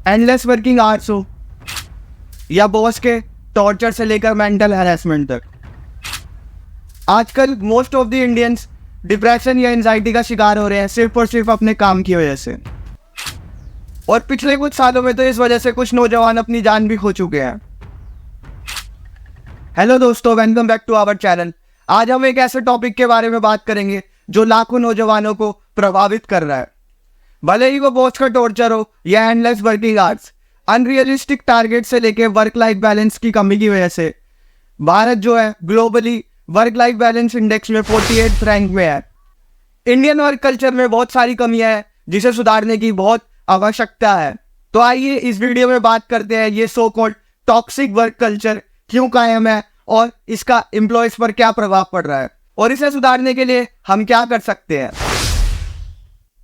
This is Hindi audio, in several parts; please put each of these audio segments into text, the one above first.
एंडलेस वर्किंग आवर्स हो या बॉस के टॉर्चर से लेकर मेंटल हैरेसमेंट तक, आजकल most of the Indians depression या एंजाइटी का शिकार हो रहे हैं सिर्फ और सिर्फ अपने काम की वजह से। और पिछले कुछ सालों में तो इस वजह से कुछ नौजवान अपनी जान भी खो चुके हैं। हेलो दोस्तों, welcome back to our channel. आज हम एक ऐसे टॉपिक के बारे में बात करेंगे जो लाखों नौजवानों को प्रभावित कर रहा है। भले ही वो बॉस का टॉर्चर हो या endless working hours, unrealistic target से लेके वर्क लाइफ बैलेंस की कमी की वजह से भारत जो है globally work life balance index में 48 रैंक में है। इंडियन वर्क कल्चर में बहुत सारी कमियां हैं जिसे सुधारने की बहुत आवश्यकता है। तो आइए इस वीडियो में बात करते हैं ये so called toxic work culture क्यों कायम है और इसका एम्प्लॉयज पर क्या प्रभाव पड़ रहा है और इसे सुधारने के लिए हम क्या कर सकते हैं।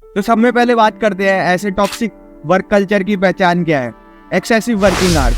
तो सब में पहले बात करते हैं ऐसे टॉक्सिक वर्क कल्चर की पहचान क्या है। Excessive working hours.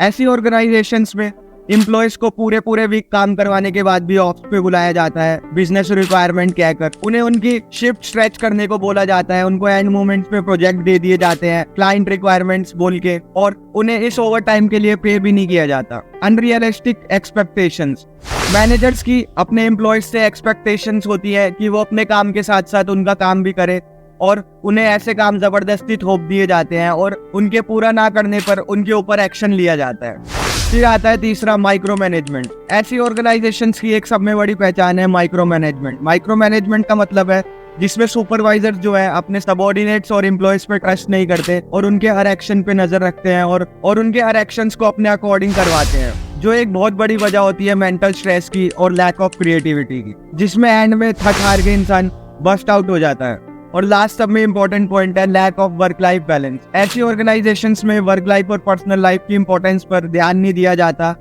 ऐसी ऑर्गेनाइजेशंस में एम्प्लॉयज को पूरे वीक काम करवाने के बाद भी ऑफिस पे बुलाया जाता है बिजनेस रिक्वायरमेंट कहकर। उन्हें उनकी शिफ्ट स्ट्रेच करने को बोला जाता है, उनको एंड मोमेंट्स पे प्रोजेक्ट दे दिए जाते हैं क्लाइंट रिक्वायरमेंट्स बोल के, और उन्हें इस ओवर टाइम के लिए पे भी नहीं किया जाता। Unrealistic expectations. मैनेजर्स की अपने एम्प्लॉयज से एक्सपेक्टेशंस होती है कि वो अपने काम के साथ साथ उनका काम भी करे, और उन्हें ऐसे काम जबरदस्ती थोप दिए जाते हैं और उनके पूरा ना करने पर उनके ऊपर एक्शन लिया जाता है। फिर आता है तीसरा, माइक्रो मैनेजमेंट। ऐसी ऑर्गेनाइजेशंस की एक सब में बड़ी पहचान है माइक्रो मैनेजमेंट। माइक्रो मैनेजमेंट का मतलब है जिसमें सुपरवाइजर जो है अपने सबऑर्डिनेट्स और एम्प्लॉयज पे ट्रस्ट नहीं करते और उनके हर एक्शन पे नजर रखते हैं और उनके हर एक्शंस को अपने अकॉर्डिंग करवाते हैं, जो एक बहुत बड़ी वजह होती है मेंटल स्ट्रेस की और लैक ऑफ क्रिएटिविटी की, जिसमें एंड में थक हार के इंसान बस्ट आउट हो जाता है। और लास्ट सब में इंपॉर्टेंट पॉइंट है lack of work life balance. ऐसी ऑर्गेनाइजेशंस में वर्क लाइफ और पर्सनल लाइफ की इंपॉर्टेंस पर ध्यान नहीं दिया जाता,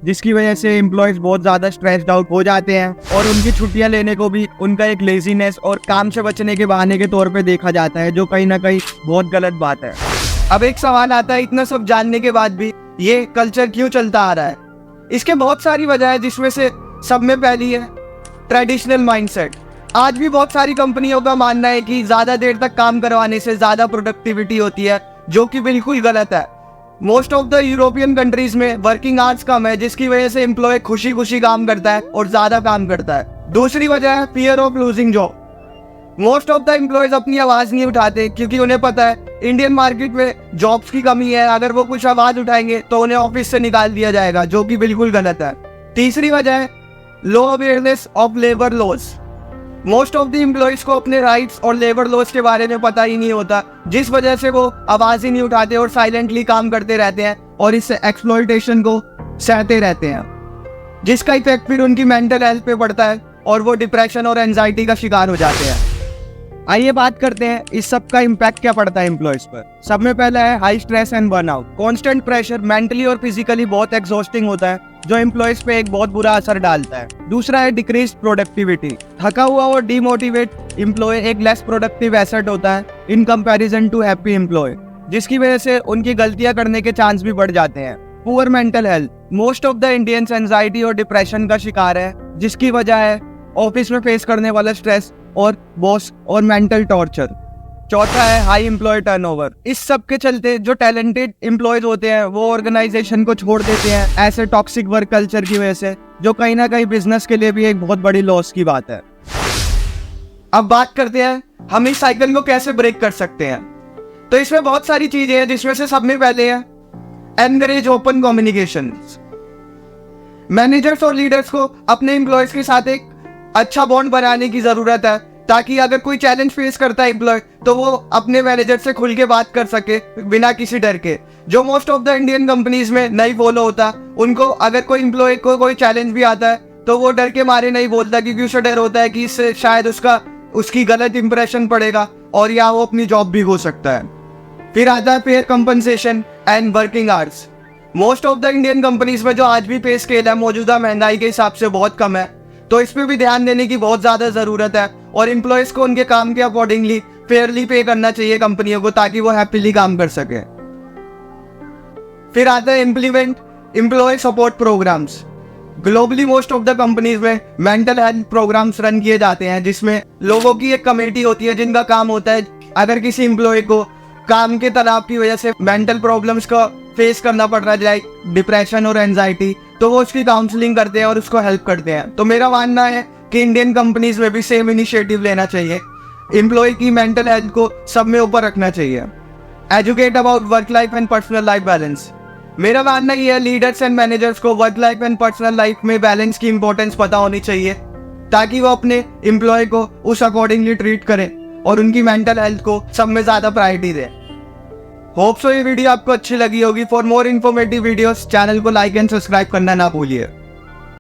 जिसकी वजह से एम्प्लॉयज बहुत ज्यादा स्ट्रेस्ड आउट हो जाते हैं और उनकी छुट्टियां लेने को भी उनका एक लेजीनेस और काम से बचने के बहाने के तौर पे देखा जाता है, जो कहीं ना कहीं बहुत गलत बात है। अब एक सवाल आता है, इतना सब जानने के बाद भी ये कल्चर क्यों चलता आ रहा है? इसके बहुत सारी वजह है, जिसमें से सब में पहली है ट्रेडिशनल माइंडसेट। आज भी बहुत सारी कंपनियों का मानना है कि ज्यादा देर तक काम करवाने से ज्यादा प्रोडक्टिविटी होती है, जो कि बिल्कुल गलत है। Most of the European countries में वर्किंग आवर्स कम है, जिसकी वजह से एम्प्लॉय खुशी खुशी काम करता है और ज्यादा काम करता है। दूसरी वजह है fear of losing job. Most of the employees अपनी आवाज नहीं उठाते क्योंकि उन्हें पता है इंडियन मार्केट में जॉब्स की कमी है, अगर वो कुछ आवाज उठाएंगे तो उन्हें ऑफिस से निकाल दिया जाएगा, जो कि बिल्कुल गलत है। तीसरी वजह है low awareness of labour laws. Most of the employees को अपने राइट्स और लेबर लॉज के बारे में पता ही नहीं होता, जिस वजह से वो आवाज ही नहीं उठाते और साइलेंटली काम करते रहते हैं और इससे एक्सप्लॉयटेशन को सहते रहते हैं, जिसका इफेक्ट फिर उनकी मेंटल हेल्थ पे पड़ता है और वो डिप्रेशन और एंजाइटी का शिकार हो जाते हैं। आइए बात करते हैं इस सब का इम्पैक्ट क्या पड़ता है एम्प्लॉयज पर। सब में पहला है high stress and burnout. Constant pressure mentally और फिजिकली बहुत एग्जॉस्टिंग होता है, जो एम्प्लॉयज पे एक बहुत बुरा असर डालता है। दूसरा है डिक्रीज प्रोडक्टिविटी। थका हुआ और डिमोटिवेट एम्प्लॉय एक लेस प्रोडक्टिव एसेट होता है in comparison to happy employee, जिसकी वजह से उनकी गलतियां करने के चांस भी बढ़ जाते हैं। Poor mental health. Most of the Indians anxiety और डिप्रेशन का शिकार है, जिसकी वजह है ऑफिस में फेस करने वाला स्ट्रेस और बॉस और मेंटल टॉर्चर। चौथा है हाई एम्प्लॉय टर्नओवर। इस सब के चलते जो टैलेंटेड एम्प्लॉयज होते हैं वो ऑर्गेनाइजेशन को छोड़ देते हैं ऐसे टॉक्सिक वर्क कल्चर की वजह से, जो कहीं ना कहीं बिजनेस के लिए भी एक बहुत बड़ी लॉस की बात है। अब बात करते हैं हम इस साइकिल को कैसे ब्रेक कर सकते हैं। तो इसमें बहुत सारी चीजें हैं, जिसमें से सब में पहले है एनकरेज ओपन कम्युनिकेशन। मैनेजर्स और लीडर्स को अपने एम्प्लॉयज के साथ एक अच्छा बॉन्ड बनाने की जरूरत है, ताकि अगर कोई चैलेंज फेस करता है एम्प्लॉय तो वो अपने मैनेजर से खुल के बात कर सके बिना किसी डर के, जो most of the Indian companies में नहीं फॉलो होता। उनको अगर कोई एम्प्लॉय को कोई चैलेंज भी आता है तो वो डर के मारे नहीं बोलता, क्योंकि उसे डर होता है कि इससे शायद उसकी गलत इंप्रेशन पड़ेगा और या वो अपनी जॉब भी हो सकता है। फिर आता है fair compensation and working hours. Most of the Indian companies में जो आज भी पे स्केल है मौजूदा महंगाई के हिसाब से बहुत कम है, तो इस पे भी ध्यान देने की बहुत ज्यादा जरूरत है और एम्प्लॉयज को उनके काम के अकॉर्डिंगली फेयरली पे करना चाहिए कंपनियों को, ताकि वो हैप्पीली काम कर सके। फिर आता है implement employee support programmes. Globally most of the companies में मेंटल हेल्थ प्रोग्राम्स रन किए जाते हैं, जिसमें लोगों की एक कमेटी होती है जिनका काम होता है अगर किसी एम्प्लॉय को काम के तनाव की वजह से मेंटल प्रॉब्लम्स का फेस करना पड़ रहा है, लाइक डिप्रेशन और एंजाइटी, तो वो उसकी काउंसलिंग करते हैं और उसको हेल्प करते हैं। तो मेरा मानना है कि इंडियन कंपनीज में भी सेम इनिशिएटिव लेना चाहिए, एम्प्लॉय की मेंटल हेल्थ को सब में ऊपर रखना चाहिए। Educate about work life and personal life balance. मेरा मानना ये है लीडर्स एंड मैनेजर्स को work life and personal life में बैलेंस की इंपॉर्टेंस पता होनी चाहिए, ताकि वो अपने एम्प्लॉय को उस अकॉर्डिंगली ट्रीट करें और उनकी मेंटल हेल्थ को सब में ज्यादा प्रायोरिटी दें। होप सो ये वीडियो आपको अच्छी लगी होगी। For more informative videos channel को लाइक एंड सब्सक्राइब करना ना भूलिए।